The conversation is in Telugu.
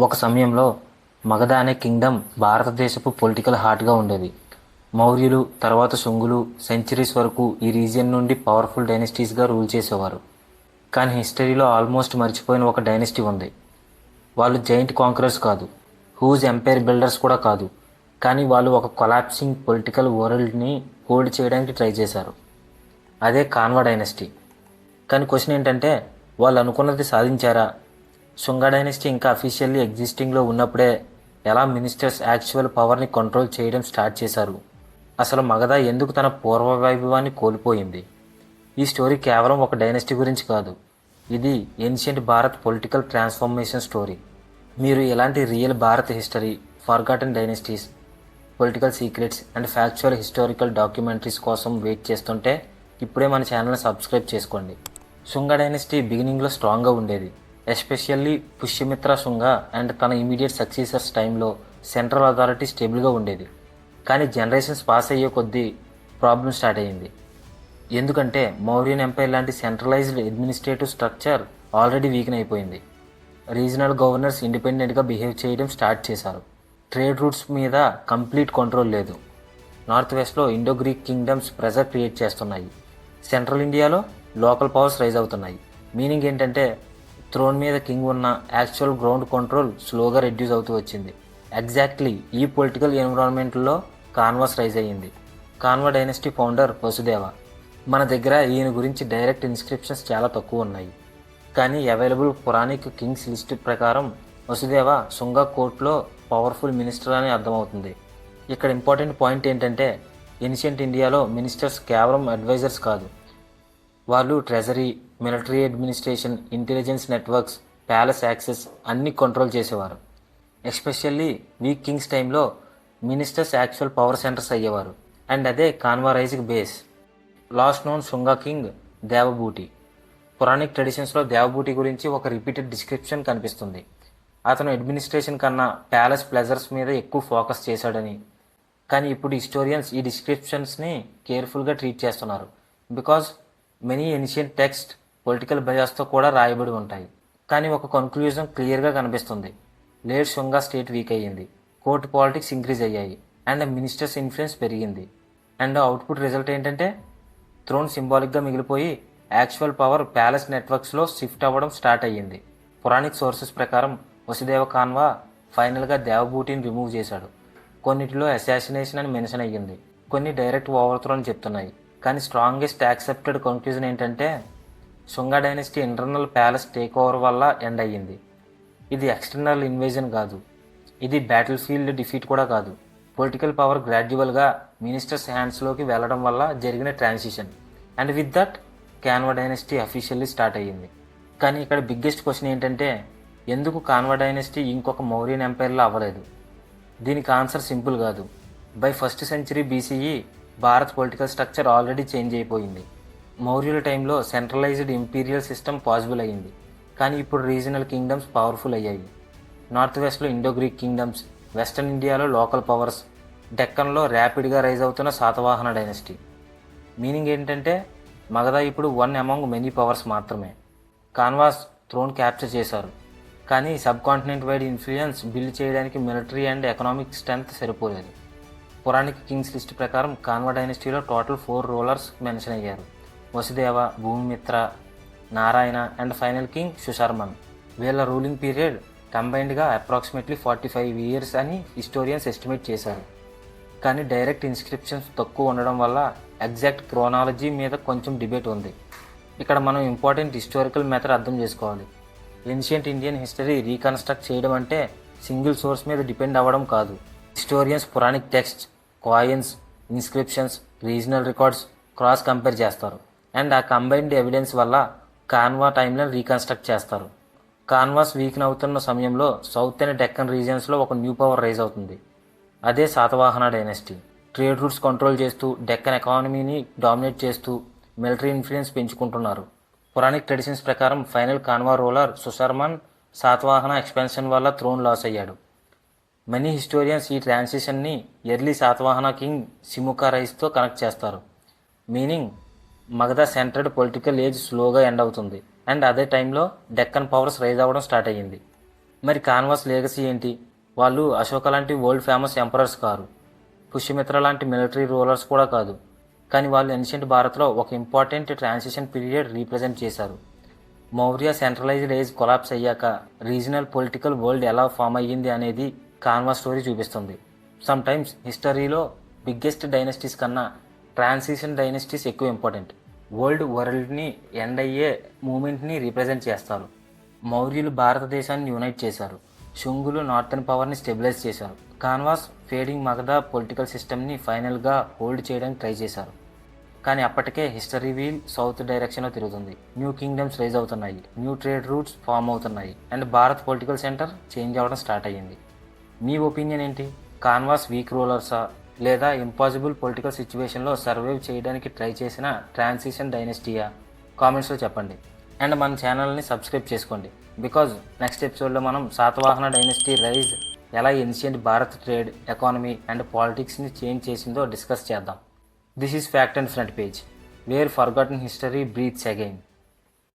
ఒక సమయంలో మగధ అనే కింగ్డమ్ భారతదేశపు పొలిటికల్ హార్ట్గా ఉండేది. మౌర్యులు, తర్వాత శుంగులు సెంచరీస్ వరకు ఈ రీజియన్ నుండి పవర్ఫుల్ డైనెస్టీస్గా రూల్ చేసేవారు. కానీ హిస్టరీలో ఆల్మోస్ట్ మర్చిపోయిన ఒక డైనెస్టీ ఉంది. వాళ్ళు జైంట్ కాంకరర్స్ కాదు, హూజ్ ఎంపైర్ బిల్డర్స్ కూడా కాదు, కానీ వాళ్ళు ఒక కొలాప్సింగ్ పొలిటికల్ వరల్డ్ని హోల్డ్ చేయడానికి ట్రై చేశారు. అదే కాన్వా డైనెస్టీ. కానీ క్వశ్చన్ ఏంటంటే, వాళ్ళు అనుకున్నది సాధించారా? శుంగ డైనెస్టీ ఇంకా అఫీషియల్లీ ఎగ్జిస్టింగ్లో ఉన్నప్పుడే ఎలా మినిస్టర్స్ యాక్చువల్ పవర్ని కంట్రోల్ చేయడం స్టార్ట్ చేశారు? అసలు మగధ ఎందుకు తన పూర్వ వైభవాన్ని కోల్పోయింది? ఈ స్టోరీ కేవలం ఒక డైనెస్టీ గురించి కాదు, ఇది ancient Bharat political transformation story. మీరు ఇలాంటి real Bharat history, forgotten dynasties, political secrets and factual historical documentaries కోసం వెయిట్ చేస్తుంటే ఇప్పుడే మన ఛానల్ని సబ్స్క్రైబ్ చేసుకోండి. శుంగ డైనెస్టీ బిగినింగ్లో స్ట్రాంగ్గా ఉండేది. ఎస్పెషల్లీ పుష్యమిత్ర శుంగ అండ్ తన ఇమీడియట్ సక్సీసర్స్ టైంలో సెంట్రల్ అథారిటీ స్టేబుల్గా ఉండేది. కానీ జనరేషన్స్ పాస్ అయ్యే కొద్దీ ప్రాబ్లం స్టార్ట్ అయ్యింది. ఎందుకంటే మౌర్యన్ ఎంపైర్ లాంటి centralized administrative structure already weaken అయిపోయింది. రీజనల్ గవర్నర్స్ ఇండిపెండెంట్గా బిహేవ్ చేయడం స్టార్ట్ చేశారు. ట్రేడ్ రూట్స్ మీద కంప్లీట్ కంట్రోల్ లేదు. నార్త్ వెస్ట్లో Indo Greek kingdoms pressure create చేస్తున్నాయి. సెంట్రల్ ఇండియాలో లోకల్ పవర్స్ రైజ్ అవుతున్నాయి. మీనింగ్ ఏంటంటే, థ్రోన్ మీద కింగ్ ఉన్న యాక్చువల్ గ్రౌండ్ కంట్రోల్ స్లోగా రెడ్యూస్ అవుతూ వచ్చింది. ఎగ్జాక్ట్లీ ఈ పొలిటికల్ ఎన్విరాన్మెంట్లో కాన్వాస్ రైజ్ అయ్యింది. Kanva dynasty founder Vasudeva. మన దగ్గర ఈయన గురించి డైరెక్ట్ ఇన్స్క్రిప్షన్స్ చాలా తక్కువ ఉన్నాయి, కానీ అవైలబుల్ పురాణిక్ కింగ్స్ లిస్ట్ ప్రకారం వసుదేవ శుంగ కోర్టులో పవర్ఫుల్ మినిస్టర్ అని అర్థమవుతుంది. ఇక్కడ ఇంపార్టెంట్ పాయింట్ ఏంటంటే, ఏన్షియంట్ ఇండియాలో మినిస్టర్స్ కేవలం అడ్వైజర్స్ కాదు, వాళ్ళు treasury, military administration, intelligence networks, palace access అన్నీ కంట్రోల్ చేసేవారు. ఎస్పెషల్లీ వీక్ కింగ్స్ టైంలో మినిస్టర్స్ యాక్చువల్ పవర్ సెంటర్స్ అయ్యేవారు. అండ్ అదే కాన్వా రైజ్కి base. Last known Shunga king Devabhuti. పురాణిక్ ట్రెడిషన్స్లో దేవభూటి గురించి ఒక రిపీటెడ్ డిస్క్రిప్షన్ కనిపిస్తుంది. అతను అడ్మినిస్ట్రేషన్ కన్నా ప్యాలెస్ ప్లెజర్స్ మీద ఎక్కువ ఫోకస్ చేశాడని. కానీ ఇప్పుడు హిస్టోరియన్స్ ఈ డిస్క్రిప్షన్స్ని కేర్ఫుల్గా ట్రీట్ చేస్తున్నారు. Because many ancient text political బయాస్తో కూడా రాయబడి ఉంటాయి. కానీ ఒక కన్క్లూజన్ క్లియర్గా కనిపిస్తుంది. లేట్ శుంగ స్టేట్ వీక్ అయ్యింది, కోర్టు పాలిటిక్స్ ఇంక్రీజ్ అయ్యాయి, అండ్ మినిస్టర్స్ ఇన్ఫ్లుయెన్స్ పెరిగింది. అండ్ అవుట్పుట్ రిజల్ట్ ఏంటంటే, థ్రోన్ సింబాలిక్గా మిగిలిపోయి యాక్చువల్ పవర్ ప్యాలెస్ నెట్వర్క్స్లో షిఫ్ట్ అవ్వడం స్టార్ట్ అయ్యింది. పురాణిక్ సోర్సెస్ ప్రకారం వసుదేవ కాన్వా ఫైనల్గా దేవభూటిని రిమూవ్ చేశాడు. కొన్నిటిలో అసాసినేషన్ అని మెన్షన్ అయ్యింది, కొన్ని డైరెక్ట్ ఓవర్త్రో అని చెప్తున్నాయి. కానీ స్ట్రాంగెస్ట్ యాక్సెప్టెడ్ కన్క్లూజన్ ఏంటంటే, Shunga dynasty internal palace take over వల్ల ఎండ్ అయ్యింది. ఇది ఎక్స్టర్నల్ ఇన్వేజన్ కాదు, ఇది బ్యాటిల్ ఫీల్డ్ డిఫీట్ కూడా కాదు. పొలిటికల్ పవర్ గ్రాడ్యువల్గా మినిస్టర్స్ హ్యాండ్స్లోకి వెళ్ళడం వల్ల జరిగిన transition. And with that Canva dynasty officially start అయ్యింది. కానీ ఇక్కడ బిగ్గెస్ట్ క్వశ్చన్ ఏంటంటే, ఎందుకు కాన్వా డైనెస్టీ ఇంకొక మౌర్యన్ ఎంపైర్లో అవ్వలేదు? దీనికి ఆన్సర్ సింపుల్ కాదు. By 1st century BCE Bharat political structure already change అయిపోయింది. మౌర్యుల టైంలో సెంట్రలైజ్డ్ ఇంపీరియల్ సిస్టమ్ పాసిబుల్ అయ్యింది, కానీ ఇప్పుడు రీజనల్ కింగ్డమ్స్ పవర్ఫుల్ అయ్యాయి. నార్త్ వెస్ట్లో ఇండో గ్రీక్ కింగ్డమ్స్, వెస్టర్న్ ఇండియాలో లోకల్ పవర్స్, డెక్కన్లో ర్యాపిడ్గా రైజ్ అవుతున్న శాతవాహన డైనెస్టీ. మీనింగ్ ఏంటంటే, మగధ ఇప్పుడు వన్ అమాంగ్ మెనీ పవర్స్ మాత్రమే. కాన్వాస్ థ్రోన్ క్యాప్చర్ చేశారు, కానీ subcontinent wide influence build చేయడానికి మిలిటరీ అండ్ ఎకనామిక్ స్ట్రెంగ్త్ సరిపోలేదు. పురాణిక్ కింగ్స్ లిస్ట్ ప్రకారం కాన్వా డైనెస్టీలో టోటల్ 4 రూలర్స్ మెన్షన్ అయ్యారు: Vasudeva, Bhumimitra, Narayana and final king Susharman. వీళ్ళ రూలింగ్ పీరియడ్ కంబైన్డ్గా అప్రాక్సిమేట్లీ 45 years అని హిస్టోరియన్స్ ఎస్టిమేట్ చేశారు. కానీ డైరెక్ట్ ఇన్స్క్రిప్షన్స్ తక్కువ ఉండడం వల్ల ఎగ్జాక్ట్ క్రోనాలజీ మీద కొంచెం డిబేట్ ఉంది. ఇక్కడ మనం ఇంపార్టెంట్ హిస్టారికల్ మెథడ్ అర్థం చేసుకోవాలి. ఏన్షియంట్ ఇండియన్ హిస్టరీ రీకన్స్ట్రక్ట్ చేయడం అంటే సింగిల్ సోర్స్ మీద డిపెండ్ అవ్వడం కాదు. Historians Puranic text, coins, inscriptions, regional records cross compare చేస్తారు. అండ్ ఆ కంబైన్డ్ ఎవిడెన్స్ వల్ల కాన్వా టైమ్లైన్ రీకన్స్ట్రక్ట్ చేస్తారు. కాన్వాస్ వీక్న్ అవుతున్న సమయంలో సౌత్ అండ్ డెక్కన్ రీజియన్స్లో ఒక న్యూ పవర్ రైజ్ అవుతుంది. అదే Satavahana dynasty. Trade routes control చేస్తూ, డెక్కన్ ఎకానమీని డామినేట్ చేస్తూ, మిలిటరీ ఇన్ఫ్లుయెన్స్ పెంచుకుంటున్నారు. పురాణిక్ ట్రెడిషన్స్ ప్రకారం final Kanva ruler Susharman Satavahana expansion వల్ల థ్రోన్ లాస్ అయ్యాడు. మనీ హిస్టోరియన్స్ ఈ ట్రాన్సిషన్ని ఎర్లీ శాతవాహన కింగ్ సిముకా రైజ్తో కనెక్ట్ చేస్తారు. Meaning, Magadha centred political age స్లోగా ఎండ్ అవుతుంది, అండ్ అదే టైంలో డెక్కన్ పవర్స్ రైజ్ అవ్వడం స్టార్ట్ అయ్యింది. మరి కాన్వాస్ లెగసీ ఏంటి? వాళ్ళు అశోక లాంటి వరల్డ్ ఫేమస్ ఎంపరర్స్ కారు, పుష్యమిత్ర లాంటి మిలిటరీ రూలర్స్ కూడా కాదు. కానీ వాళ్ళు ఏన్షియంట్ భారత్లో ఒక ఇంపార్టెంట్ ట్రాన్సిషన్ పీరియడ్ రీప్రజెంట్ చేశారు. మౌర్య సెంట్రలైజ్డ్ ఏజ్ కొలాప్స్ అయ్యాక రీజనల్ పొలిటికల్ వరల్డ్ ఎలా ఫామ్ అయ్యింది అనేది కాన్వాస్ స్టోరీ చూపిస్తుంది. సమ్ టైమ్స్ హిస్టరీలో బిగ్గెస్ట్ డైనస్టీస్ కన్నా ట్రాన్సిషన్ డైనస్టీస్ ఎక్కువ ఇంపార్టెంట్. వరల్డ్ని ఎండ్ అయ్యే మూమెంట్ని రిప్రజెంట్ చేస్తారు. మౌర్యులు భారతదేశాన్ని యునైట్ చేశారు. శుంగులు నార్థన్ పవర్ని స్టెబిలైజ్ చేశారు. కాన్వాస్ ఫేడింగ్ మగధ పొలిటికల్ సిస్టమ్ని ఫైనల్గా హోల్డ్ చేయడానికి ట్రై చేశారు. కానీ అప్పటికే హిస్టరీ వీల్ సౌత్ డైరెక్షన్లో తిరుగుతుంది. న్యూ కింగ్డమ్స్ రైజ్ అవుతున్నాయి, న్యూ ట్రేడ్ రూట్స్ ఫామ్ అవుతున్నాయి, and Bharat political centre change అవ్వడం స్టార్ట్ అయ్యింది. మీ ఒపీనియన్ ఏంటి? కాన్వాస్ వీక్ రూలర్సా, లేదా ఇంపాసిబుల్ పొలిటికల్ సిచ్యువేషన్లో సర్వైవ్ చేయడానికి ట్రై చేసిన ట్రాన్సిషన్ డైనెస్టీయా? కామెంట్స్లో చెప్పండి. అండ్ మన ఛానల్ని సబ్స్క్రైబ్ చేసుకోండి. బికాజ్ నెక్స్ట్ ఎపిసోడ్లో మనం శాతవాహన డైనెస్టీ రైజ్ ఎలా ancient Bharat trade, economy and పాలిటిక్స్ని చేంజ్ చేసిందో డిస్కస్ చేద్దాం. This is Fact and Front Page, where forgotten history breathes again.